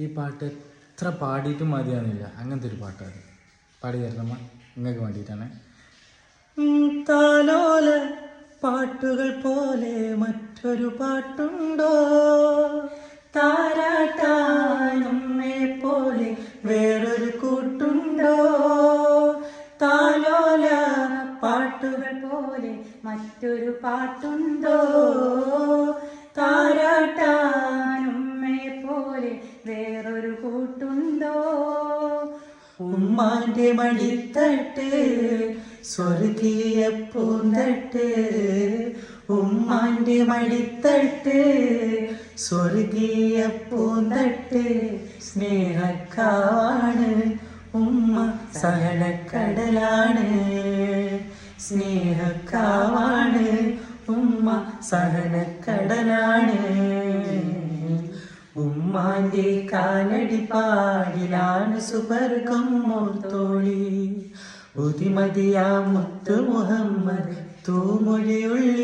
ഈ പാട്ട് എത്ര പാടിയിട്ടും മതിയാകുന്നില്ല. അങ്ങനത്തെ ഒരു പാട്ടാണ്. പാടി തരണമ്മ, നിങ്ങൾക്ക് വേണ്ടിയിട്ടാണ്. താലോല പാട്ടുകൾ പോലെ മറ്റൊരു പാട്ടുണ്ടോ, താരാട്ടാനുമ്മേ പോലെ വേറൊരു കൂട്ടുണ്ടോ. താലോല പാട്ടുകൾ പോലെ മറ്റൊരു പാട്ടുണ്ടോ, താരാട്ടാനുമ്മേ പോലെ വേറൊരു കൂട്ടുണ്ടോ. ഉമ്മാന്റെ മടിത്തട്ട് സ്വർഗീയ പൂന്തട്ട്, ഉമ്മാന്റെ മടിത്തട്ട് സ്വർഗീയ പൂന്തട്ട്. സ്നേഹക്കാവാണ് ഉമ്മ സഹനക്കടലാണ്, സ്നേഹക്കാവാണ് ഉമ്മ സഹനക്കടലാണ്. ഉമ്മാന്റെ കാലടിപ്പാടിലാണ് സുവർഗം മോർത്തോളി. ഉതിമതിയാ മുത്തു മുഹമ്മദ് തൂമൊഴിയുള്ള